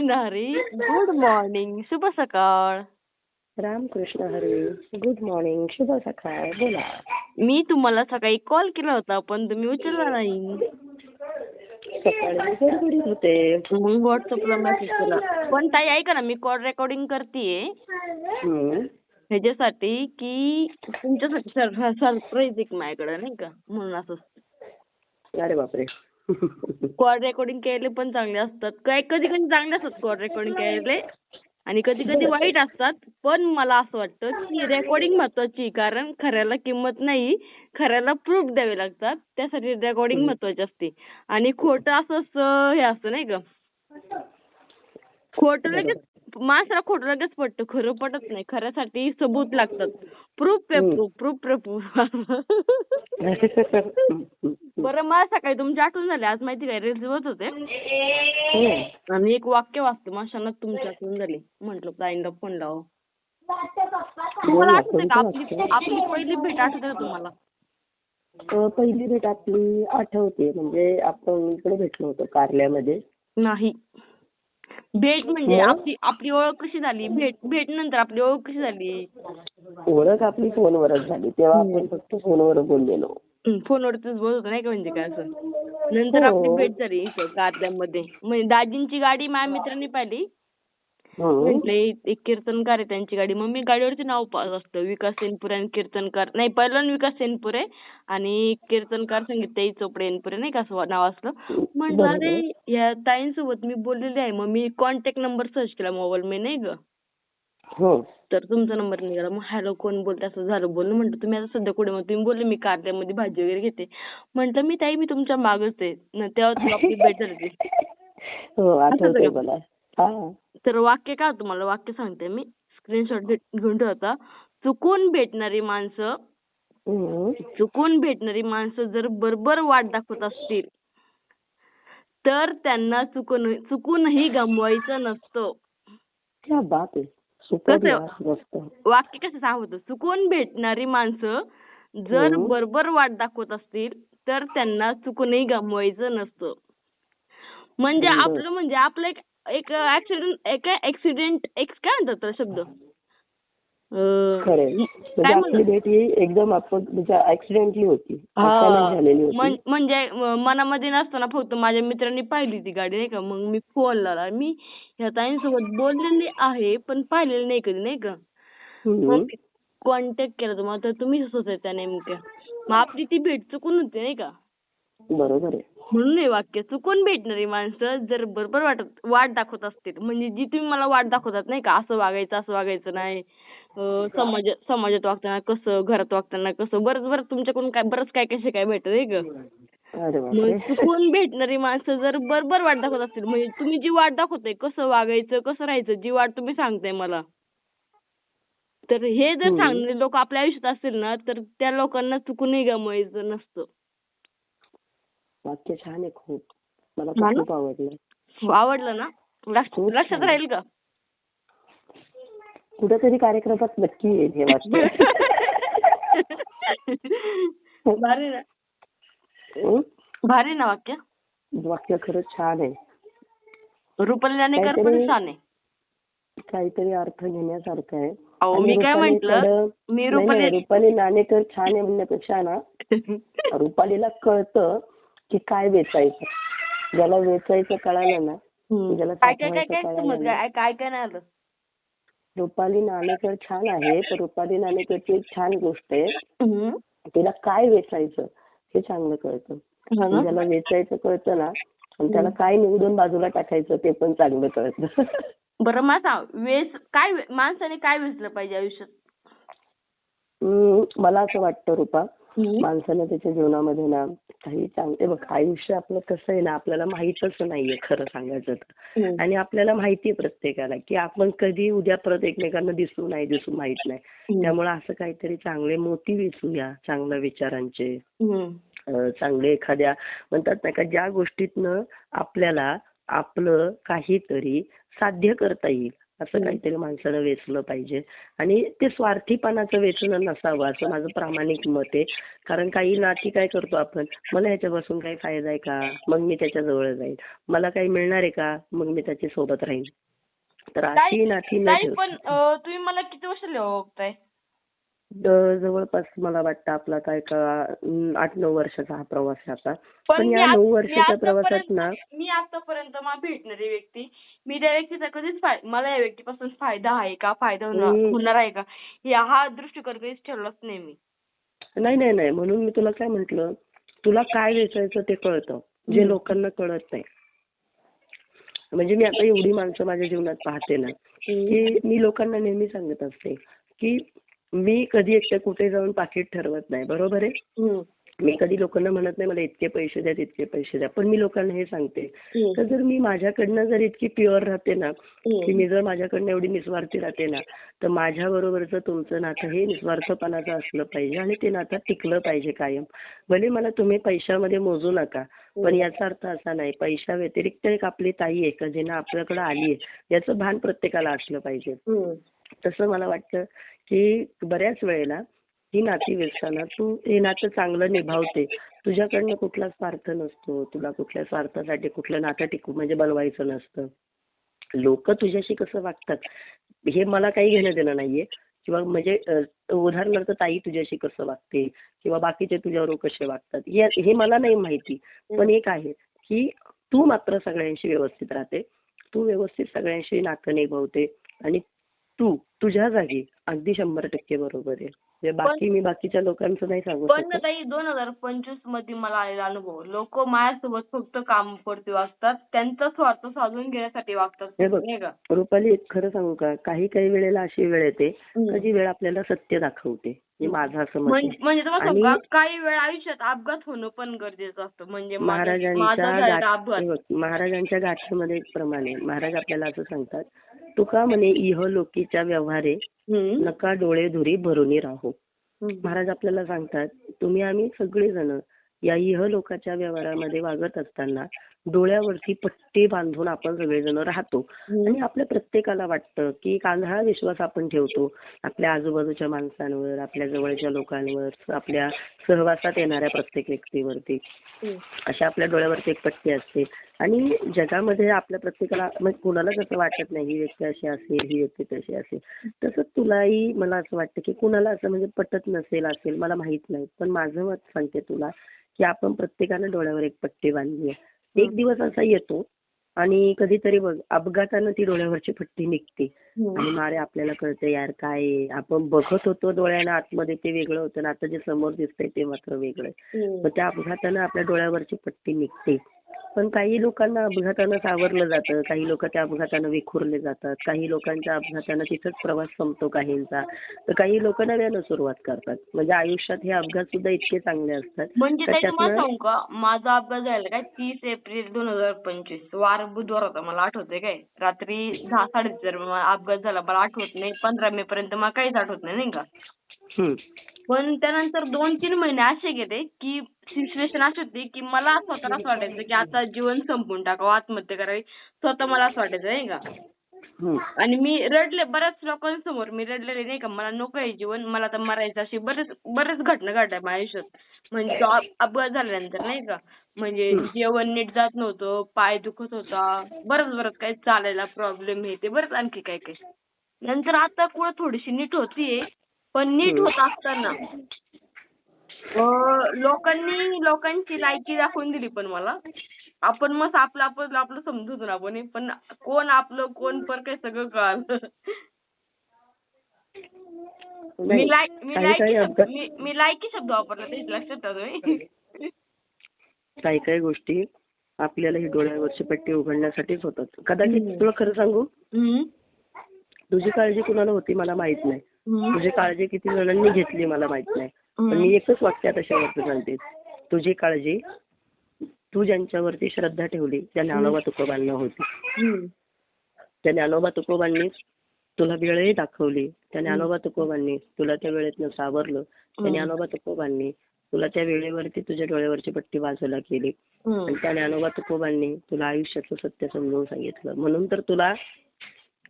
Ramakrishna Hari. Good morning. शुभ सकाळ. Ramkrishna Hari. Good morning. शुभ सकाळ. बोला. मी तुम्हाला सकाळी कॉल केला होता पण तुम्ही उचलला नाही. सकाळी मी गडबडीत होते. मग व्हॉट्सअपला मेसेज केला. पण ताई ऐका ना, मी कॉल रेकॉर्डिंग करतेय ह्याच्यासाठी की तुमच्यासाठी सरप्राईज एक माझ्याकडे नाही का, म्हणून असं. अरे बापरे. कॉल रेकॉर्डिंग केले पण चांगले असतात, काय कधी कधी चांगले असतात कॉल रेकॉर्डिंग केले आणि कधी कधी वाईट असतात. पण मला असं वाटतं की रेकॉर्डिंग महत्वाची, कारण खऱ्याला किंमत नाही, खऱ्याला प्रूफ द्यावे लागतात, त्यासाठी रेकॉर्डिंग महत्वाची असते. आणि खोटं असं हे असतं नाही का, खोटं लगेच माणसाला खोटं लगेच पटतं, खरं पटत नाही. खऱ्यासाठी सबूत लागतात. प्रूफ पे प्रूफ. बरं, मला सकाळी तुमची आठवण झाली. आज माहिती काय, रील्स बघत होते आणि एक वाक्य वाचलं, माशाला तुमची आठवण झाली, म्हटलं ताईंना फोन लाव. तुम्हाला आठवतंय का आपली पहिली भेट, आठवते का तुम्हाला? पहिली भेट आपली आठवते, म्हणजे आपण इकडे भेटलो होतो कार्यालयामध्ये. नाही, भेट म्हणजे आपली ओळख कशी झाली, भेट नंतर आपली ओळख कशी झाली? ओळख आपली फोनवरच झाली, तेव्हा आपण फक्त फोनवर बोललेलो. फोनवरतीच बोलत होतो नाही का, म्हणजे काय असं. नंतर आपली भेट झाली इथं कार्यालयामध्ये. म्हणजे दाजींची गाडी माझ्या मित्रांनी पाहिली, म्हटलं एक कीर्तनकार आहे त्यांची गाडी. मग मी गाडीवरती नाव पाहत असतं, विकास सेनपुरे आणि कीर्तनकार, नाही पहिलं विकास सेनपुरे आणि कीर्तनकार संगीताई चोपडे एनपुरे, नाही का असं नाव असलं. म्हटलं अरे या ताईंसोबत मी बोललेली आहे. मग मी कॉन्टॅक्ट नंबर सर्च केला मोबाईल मध्ये नाही ग, तर तुमचा नंबर निघाला. मग हॅलो कोण बोलते असं झालं बोलणं. म्हटलं तुम्ही आता सध्या कुठे? मग तुम्ही बोलले मी कार्यालयामध्ये भाजी वगैरे घेते. म्हटलं मी ताई मी तुमच्या मागच आहे. तेव्हा आपली भेट झाली. तर वाक्य काय तुम्हाला वाक्य सांगते मी, स्क्रीनशॉट घेऊन ठेवता. चुकून भेटणारी माणसं जर बरोबर वाट दाखवत असतील तर त्यांना चुकूनही गमवायचं नसतं. वाक्य कसं सांगतो, चुकून भेटणारी माणसं जर बरोबर वाट दाखवत असतील तर त्यांना चुकूनही गमवायचं नसतं. म्हणजे आपलं एक ऍक्सिडेंट काय म्हणतात शब्द, आपली भेट ही एकदम ऍक्सिडेंटली होती, म्हणजे मनामध्ये नसताना फक्त माझ्या मित्रांनी पाहिली ती गाडी नाही का. मग मी फोन लावला, मी ह्या ताईंसोबत बोललेली आहे पण पाहिलेली नाही कधी नाही का. मग कॉन्टॅक्ट केला तुम्हाला, तर तुम्हीच होते त्या नेमक्या. मग आपली ती भेट चुकून होती नाही का. बरोबर आहे. म्हणून हे वाक्य, चुकून भेटणारी माणसं जर बरोबर वाट दाखवत असतील, म्हणजे जी तुम्ही मला वाट दाखवतात नाही का, असं वागायचं नाही, समाजात वागताना कसं, घरात वागताना कसं, बरंच तुमच्याकडून बरंच काय काय भेटत आहे ग. मग चुकून भेटणारी माणसं जर बरोबर वाट दाखवत असतील, म्हणजे तुम्ही जी वाट दाखवताय कसं वागायचं कसं राहायचं, जी वाट तुम्ही सांगताय मला, तर हे जर सांगणारे लोक आपल्या आयुष्यात असतील ना, तर त्या लोकांना चुकूनही गमवायचं नसतं. वाक्य छान आहे खूप, मला खूप आवडलं ना. लक्षात राहील का? कुठेतरी कार्यक्रमात नक्की येईल हे वाक्य. भारी ना वाक्य खरंच छान आहे. रुपाली नाणेकर पण छान आहे, काहीतरी अर्थ घेण्यासारखं आहे. मी काय म्हंटल, मी रुपाली नाणेकर छान आहे म्हणण्यापेक्षा ना, रुपालीला कळतं की काय वेचायचं, ज्याला वेचायचं कळालं ना, ज्याला काय नाही आलं. रुपाली नाणेकर छान आहे, तर रुपाली नाणेकरची एक छान गोष्ट आहे, तिला काय वेचायचं हे चांगलं कळतं. ज्याला वेचायचं कळतं ना, आणि त्याला काय निवडून बाजूला टाकायचं ते पण चांगलं कळतं. बरं माणसाने काय वेचलं पाहिजे आयुष्यात? मला असं वाटतं रुपा, माणसानं त्याच्या जीवनामध्ये ना काही चांगले, बघ आयुष्य आपलं कसं आहे ना, आपल्याला माहीतच नाहीये खरं सांगायचं तर. आणि आपल्याला माहितीये प्रत्येकाला की आपण कधी उद्या परत एकमेकांना दिसू माहित नाही. त्यामुळे असं काहीतरी चांगले मोती वेचूया, चांगल्या विचारांचे, चांगले एखाद्या म्हणतात ना का ज्या गोष्टीतनं आपल्याला आपलं काहीतरी साध्य करता येईल असं काहीतरी माणसानं वेचलं पाहिजे. आणि ते स्वार्थीपणाचं वेचणं नसावं असं माझं प्रामाणिक मत आहे. कारण काही नाती काय करतो आपण, मला ह्याच्यापासून काही फायदा आहे का, मग मी त्याच्या जवळ जाईल. मला काही मिळणार आहे का, मग मी त्याच्या सोबत राहीन. तर अशी नाती न ताई ठेवता पण तुम्ही मला किती वर्ष ओळखताय? जवळपास मला वाटतं आपला काय का 8-9 वर्षाचा हा प्रवास आहे आता. पण पण मी या 9 वर्षाच्या प्रवासात ना मी आतापर्यंत मला भेटणारी व्यक्ती, मी त्या व्यक्तीचा कधीच मला या व्यक्तीपासून फायदा आहे का, फायदा होणार आहे का, हा दृष्टिकोन कधीच ठेवलाच नाही मी. नाही. म्हणून मी तुला काय म्हंटल, तुला काय वेचायचं ते कळतं, जे लोकांना कळत नाही. म्हणजे मी आता एवढी माणसं माझ्या जीवनात पाहते ना, की मी लोकांना नेहमी सांगत असते की मी कधी एकट्या कुठे जाऊन पाकीट ठरवत नाही, बरोबर आहे. मी कधी लोकांना म्हणत नाही मला इतके पैसे द्या तितके पैसे द्या. पण मी लोकांना हे सांगते तर जर मी माझ्याकडनं जर इतकी प्युअर राहते ना, की मी जर माझ्याकडनं एवढी निस्वार्थी राहते ना, तर माझ्या बरोबरचं तुमचं नातं हे निस्वार्थपणाचं असलं पाहिजे आणि ते नातं टिकलं पाहिजे कायम. भले मला तुम्ही पैशामध्ये मोजू नका, पण याचा अर्थ असा नाही पैशा व्यतिरिक्त एक आपली ताई आहे का जिनं आपल्याकडे आली आहे याचं भान प्रत्येकाला असलं पाहिजे. तसं मला वाटतं की बऱ्याच वेळेला ही नाती वेचताना तू हे नातं चांगलं निभावते. तुझ्याकडनं कुठला स्वार्थ नसतो, तुला कुठल्या स्वार्थासाठी कुठलं नातं म्हणजे बनवायचं नसतं. लोक तुझ्याशी कसं वागतात हे मला काही घेणं देणं नाहीये. किंवा म्हणजे उदाहरणार्थ ताई तुझ्याशी कसं वागते किंवा बाकीचे तुझ्यावर कसे वागतात हे मला नाही माहिती. पण एक आहे की तू मात्र सगळ्यांशी व्यवस्थित राहते, तू व्यवस्थित सगळ्यांशी नातं निभावते आणि तू तुझ्या जागी अगदी 100% बरोबर आहे. बाकी मी बाकीच्या लोकांचं नाही सांगू पण शकत. ताई 2025 मध्ये मला आलेला अनुभव, लोक माझ्यासोबत फक्त कामापुरती वागतात, त्यांचा स्वार्थ साधून घेण्यासाठी वागतात, हे बघ नाही का? रुपाली, एक खरं सांगू का, काही वेळेला अशी वेळ येते का जी वेळ आपल्याला सत्य दाखवते. हे माझं असं मत आहे. म्हणजे तुम्हाला सांगू का, काही वेळ आयुष्यात अपघात होणं पण गरजेचं असतं. म्हणजे महाराजांच्या गाथेमध्ये एक प्रमाण आहे. महाराज आपल्याला असं सांगतात, तुका म्हणे इहलोकीच्या व्यवहारे नका डोळे धुरी भरूनी राहो. महाराज आपल्याला सांगतात तुम्ही आम्ही सगळेजण या इहलोकाच्या व्यवहारामध्ये वागत असताना डोळ्यावरती पट्टी बांधून आपण सगळेजण राहतो. आणि आपल्या प्रत्येकाला वाटतं की एक आंधळा विश्वास आपण ठेवतो आपल्या आजूबाजूच्या माणसांवर, आपल्या जवळच्या लोकांवर, आपल्या सहवासात येणाऱ्या प्रत्येक व्यक्तीवरती. अशा आपल्या डोळ्यावरती एक पट्टी असते. आणि जगामध्ये आपल्या प्रत्येकाला म्हणजे कुणाला कसं वाटत नाही ही व्यक्ती अशी असेल, ही व्यक्ती तशी असेल. तसंच तुलाही मला असं वाटतं की कुणाला असं म्हणजे पटत असेल मला माहित नाही. पण माझं मत सांगते तुला की आपण प्रत्येकानं डोळ्यावर एक पट्टी बांधली आहे. एक दिवस असा येतो आणि कधीतरी बघ अपघातानं ती डोळ्यावरची पट्टी निघते आणि मारे आपल्याला कळतं यार काय आपण बघत होतो डोळ्यानं आतमध्ये ते वेगळं होतं आणि आता जे समोर दिसतंय ते मात्र वेगळं. मग त्या अपघातानं आपल्या डोळ्यावरची पट्टी निघते. पण काही लोकांना अपघातानं सावरलं जातं, काही लोक त्या अपघातानं विखुरले जातात, काही लोकांच्या अपघातानं तिथंच प्रवास संपतो काहींचा, तर काही लोक नव्यानं सुरुवात करतात. म्हणजे आयुष्यात हे अपघात सुद्धा इतके चांगले असतात. म्हणजे तुम्हाला सांगू का, माझा अपघात झाला काय 30 एप्रिल 2025 वार बुधवार होता, मला आठवतंय काय, रात्री 10-10:30 मला अपघात झाला, मला आठवत नाही. 15 मे पर्यंत मला काहीच आठवत नाही का. पण त्यानंतर 2-3 महिने असे गेले की सिच्युएशन अशी होती की मला स्वतःला असं वाटायचं की आता जीवन संपवून टाकावं, आत्महत्या करावी, स्वतः मला असं वाटायचं नाही का. आणि मी रडले बऱ्याच लोकांसमोर, मी रडलेले नाही का, मला नको आहे जीवन, मला तर मरायचं. अशी बरेच घटना घडल्या माझ्या आयुष्यात. म्हणजे अपघात झाल्यानंतर नाही का, म्हणजे जेवण नीट जात नव्हतं, पाय दुखत होता, बरंच काही चालायला प्रॉब्लेम हे ते बरंच आणखी काय. नंतर आता कुठं थोडीशी नीट होतीये. पण नीट होत असताना लोकांची लायकी दाखवून दिली पण मला. आपण मस्त आपलं समजून आपण, पण कोण आपलं कोण पर काय सगळं कळालं. मी लायकी शब्द वापरला ते लक्षात आलं. काही गोष्टी आपल्याला ही डोळ्यावरची पट्टी उघडण्यासाठीच होतात. कदाचित तुला खरं सांगू, तुझी काळजी कुणाला होती मला माहित नाही, तुझी काळजी किती जणांनी घेतली मला माहित नाही. पण मी एकच वाक्यात अशावरती सांगते, तुझी काळजी तू ज्यांच्यावरती श्रद्धा ठेवली त्या ज्ञानोबा तुकोबांना होती. त्या ज्ञानोबा तुकोबांनी तुला वेळही दाखवली, त्या ज्ञानोबा तुकोबांनी तुला त्या वेळेतनं सावरलं, त्या ज्ञानोबा तुकोबांनी तुला त्या वेळेवरती तुझ्या डोळ्यावरची पट्टी बाजूला केली आणि त्या ज्ञानोबा तुकोबांनी तुला आयुष्याचं सत्य समजावून सांगितलं. म्हणून तर तुला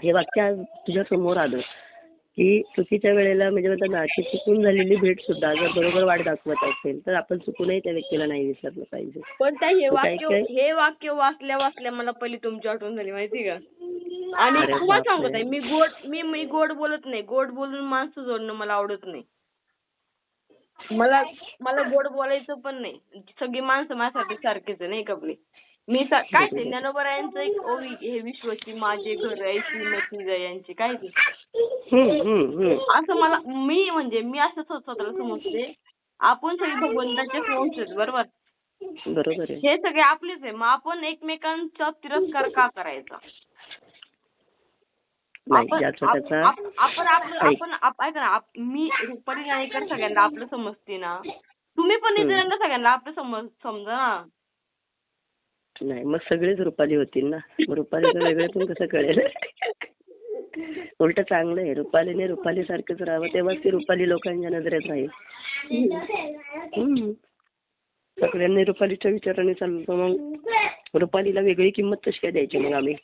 हे वाक्य आज तुझ्या समोर आलं की चुकीच्या वेळेला म्हणजे म्हणतात ना की चुकून झालेली भेट सुद्धा जर बरोबर वाट दाखवत असेल तर आपण चुकूनही त्या व्यक्तीला नाही विसरलं पाहिजे. पण त्या तर काही काही हे वाक्य वाचल्या वाचल्या मला पहिली तुमची आठवण झाली माहिती का. आणि अरे तुम्हाला सांगत बापरे. आहे मी गोड बोलत नाही. गोड बोलून माणसं जोडणं मला आवडत नाही. मला मला गोड बोलायचं पण नाही. सगळी माणसं माझ्यासाठी सारखीच आहे नाही का आपली. काय ते ज्ञानोबरायांचं एक ओवी हे विश्वाची माझे घर ऐशी मती यांची काय ते असं मला मी असं स्वतःला समजते. आपण सगळे भगवंताचे वंश आहेत बरोबर. बरोबर आहे. हे सगळे आपलेच आहे. मग आपण एकमेकांचा तिरस्कार का करायचा. नाही ज्याचा त्याचा ऐका ना मी रुपाली नाणेकर सगळ्यांना आपलं समजते ना. तुम्ही पण इतरांना सगळ्यांना आपलं समजा ना. नाही मग सगळेच रुपाली होतील ना. मग रुपालीचं वेगळेपण कसं कळेल. उलट चांगलं आहे. रुपालीने रुपाली सारखंच राहावं तेव्हाच ती रुपाली लोकांच्या नजरेत राहील. सगळ्यांनी रुपालीच्या विचाराने चाललो मग रुपालीला वेगळी किंमत कशी काय द्यायची मग आम्ही.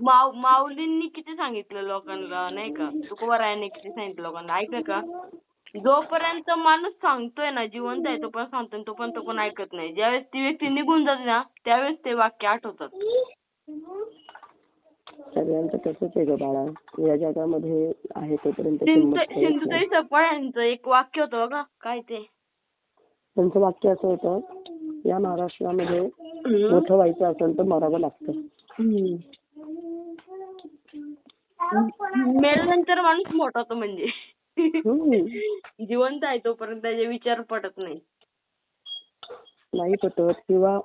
माऊलींनी किती सांगितलं लोकांना नाही का. तुकोबारायांनी किती सांगितलं लोकांना ऐकलं का. जोपर्यंत माणूस सांगतोय ना जिवंत आहे तोपर्यंत सांगतोय तोपर्यंत कोण ऐकत नाही. ज्यावेळेस ती व्यक्ती निघून जाते ना त्यावेळेस ते वाक्य आठवतात. सगळ्यांचं तसंच आहे ग बाळा. या जगामध्ये आहे तोपर्यंत सिंधुताई सपकाळ यांचं एक वाक्य होतं बघा काय ते. त्यांचं वाक्य असं होतं या महाराष्ट्रामध्ये मोठं व्हायचं असेल तर मरावं लागतं. मेल्यानंतर माणूस मोठा होतो म्हणजे. जिवंत आहे तोपर्यंत त्याचे विचार पटत नाही पटत किंवा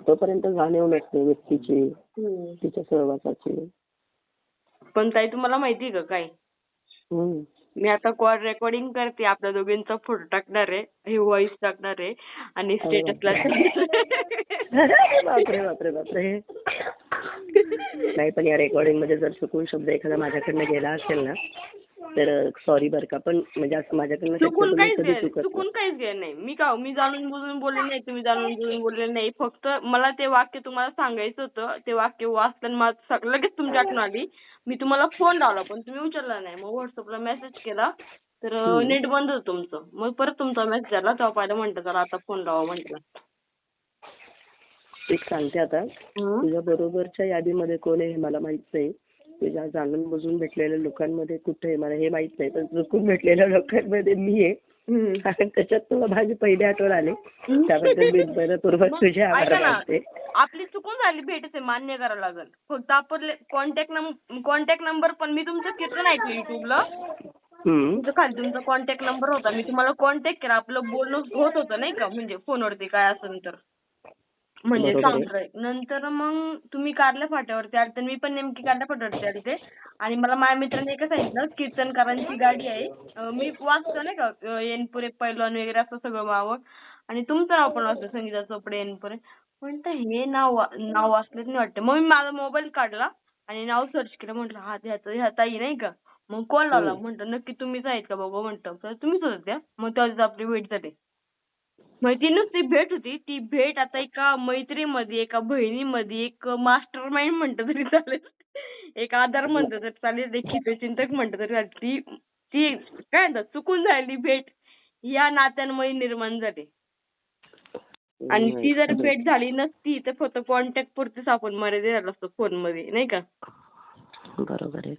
तोपर्यंत जाणीव नसते व्यक्तीची तिच्या सहवासाची. पण ताई तुम्हाला माहिती का काय. मी आता कॉल रेकॉर्डिंग करते. आपल्या दोघींचा फोटो टाकणार आहे. हे व्हॉइस टाकणार आहे आणि स्टेटसला. बापरे बापरे बापरे. नाही पण या रेकॉर्डिंग मध्ये जर चुकून शब्द एखादा माझ्याकडनं गेला असेल ना तर सॉरी बरं का. पण म्हणजे असं माझ्याकडनं चुकून काहीच गेलं नाही. मी जाणून बुजून बोलले नाही. तुम्ही जाणून बुजून बोलले नाही. फक्त मला ते वाक्य तुम्हाला सांगायचं होतं. ते वाक्य वाचताना मला लगेच तुमची आठवण आली. मी तुम्हाला फोन लावला पण तुम्ही उचलला नाही. मग व्हॉट्सअपला मेसेज केला तर नेट बंद होतं तुमचं. मग परत तुमचा मेसेज आला तेव्हा पाहिलं म्हटलं चला आता फोन लावा म्हटलं. एक सांगते आता तुझ्या बरोबरच्या यादीमध्ये कोण आहे हे मला माहित नाही. तुझ्या जाणून बुजून भेटलेल्या लोकांमध्ये कुठे आहे मला हे माहित नाही. पण चुकून भेटलेल्या लोकांमध्ये मी आहे. कारण त्याच्यात तुला माझी पहिली आठवण आली. त्याबद्दल मी मनपूर्वक तुझे आभार मानते. आपली चुकून झाली भेट आहे मान्य करावं लागेल. फक्त आपले कॉन्टॅक्ट नंबर पण मी तुमचं कीर्तन ऐकलं युट्यूबला. तुमचं खाली तुमचा कॉन्टॅक्ट नंबर होता. मी तुम्हाला कॉन्टॅक्ट केला. आपलं बोलणं होत होतं नाही का म्हणजे फोनवरती काय असेल तर. म्हणजे सांगतोय. नंतर मग तुम्ही कारल्या फाट्यावरती आलते. मी पण नेमकी कारल्या फाट्यावरती आलते. आणि मला माझ्या मित्राने एकच सांगितलं कीर्तनकारांची गाडी आहे. मी वाचतो नाही का एनपुरे पैलवान वगैरे असं सगळं नाव. आणि तुमचं नाव पण वाचलं संगीता चोपडे एनपुरे. म्हणतं हे नाव वाचलंच नाही वाटतं. मग मी माझा मोबाईल काढला आणि नाव सर्च केलं. म्हटलं हा ह्या ताई नाही का. मग कॉल लावला. म्हटलं नक्की तुम्हीच आहेत का बघा म्हटलं. तर तुम्हीच होत्या त्या. मग तेव्हाच आपली भेट झाली. मग ती नुसती भेट होती. ती भेट आता एका मैत्रीमध्ये एका बहिणीमध्ये एक मास्टर माइंड म्हणतं तरी चालेल. एक आधार म्हणतं तरी चालेल. एक हितचिंतक म्हणतं तरी चालेल. ती काय म्हणतात चुकून झालेली भेट या नात्यांमुळे निर्माण झाली. आणि ती जर भेट झाली नसती तर फक्त कॉन्टॅक्ट पुरतीच आपण मर्यादित झालो असतो फोन मध्ये नाही का. बरोबर आहे.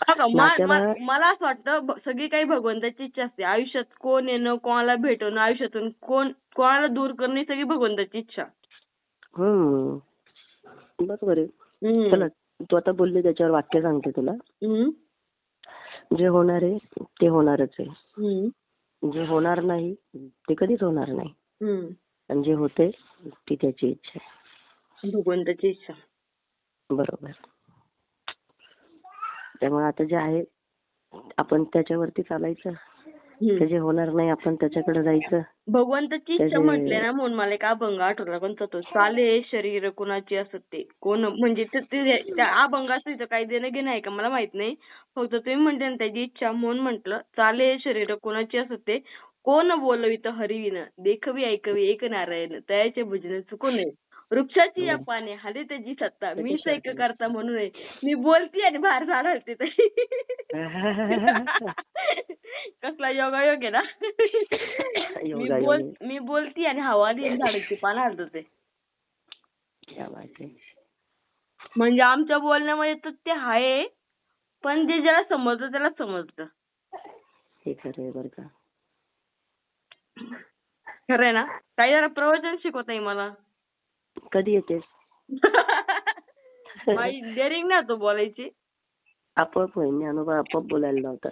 मला असं वाटतं सगळी काही भगवंताची इच्छा असते. आयुष्यात कोण येणं कोणाला भेटवणं आयुष्यातून कोणाला दूर करणं ही सगळी भगवंताची इच्छा. बरोबर आहे. चला तू आता बोलली त्याच्यावर वाक्य सांगते तुला. जे होणार आहे ते होणारच आहे. जे होणार नाही ते कधीच होणार नाही. आणि जे होते ती त्याची इच्छा आहे. भगवंताची इच्छा. बरोबर. त्यामुळे आता जे आहे आपण त्याच्यावरती चालायचं. ते जे होणार नाही आपण त्याच्याकडे जायचं. भगवंताची इच्छा म्हटले ना म्हणून मला एक अभंग आठवला. कोणता तो चाले शरीर कुणाची असत ते कोण म्हणजे त्या अभंगाचं इथं काही देणं घेणं आहे का मला माहित नाही. फक्त तुम्ही म्हणते ना त्याची इच्छा म्हणून म्हटलं. चाले शरीर कुणाची असत ते कोण बोलवित हरिविन देखवी ऐकवी एक नारायण तयाचे भजन चुकू नये वृक्षाची या पाने हाली त्याची सत्ता मी सैक करता म्हणून आहे. मी बोलती आणि बाहेर झाड हलते तरी. कसला योगायोग आहे ना. मी बोलती आणि हवा आली आणि झाडाची पानं हलते. क्या बात आहे. म्हणजे आमच्या बोलण्यामध्ये तर ते आहे, पण जे ज्याला समजतं त्याला समजतं. हे खरं आहे बरं का. खरंय ना. काही जरा प्रवचन शिकवताय मला. कधी येतेस? माझी डेअरिंग ना तो बोलायची. आपोआप होईल, ज्ञानोबा आपोआप बोलायला लावतात.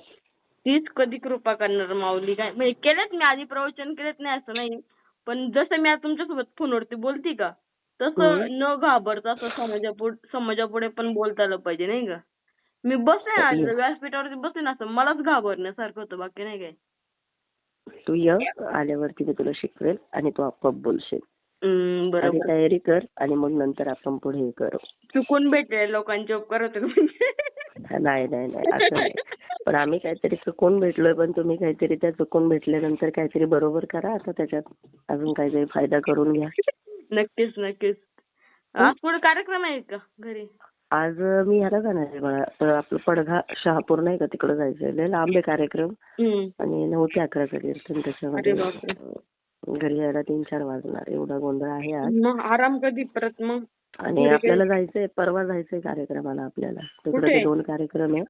तीच कधी कृपा करणार माऊली. काय म्हणजे केलेत मी आधी प्रवचन केलेत नाही असं नाही, पण जसं मी आता तुमच्यासोबत फोनवरती बोलती का तसं न घाबरता असं समाजापुढे पण बोलता आलं पाहिजे नाही का. मी बसले ना व्यासपीठावरती बसले ना असं मलाच घाबरण्यासारखं होतं, बाकी नाही काय. तू आल्यावरती मी तुला शिकवेल आणि तू आपोआप बोलशील. आधी बरोबर. तयारी कर आणि मग नंतर आपण पुढे हे करू. चुकून भेटले लोकांचे उपकार होते का म्हणजे? नाही नाही नाही असं नाही. पण आम्ही काहीतरी चुकून भेटलोय, पण तुम्ही काहीतरी त्या चुकून भेटल्यानंतर काहीतरी बरोबर करा. आता त्याच्यात अजून काहीतरी फायदा करून घ्या. नक्कीच नक्कीच. आज पुढे कार्यक्रम आहे का घरी? आज मी ह्याला जाणार आहे मला, तर आपलं पडघा शहापूर नाही का तिकडे जायचंय. लय लांब आहे कार्यक्रम आणि 9 ते 11 कीर्तन. त्याच्यामध्ये घरी यायला 3-4 वाजणार. एवढा गोंधळ आहे आज. मग आराम कधी परत मग? आणि आपल्याला जायचंय, परवा जायचंय कार्यक्रमाला आपल्याला. तिकडे 2 कार्यक्रम आहे.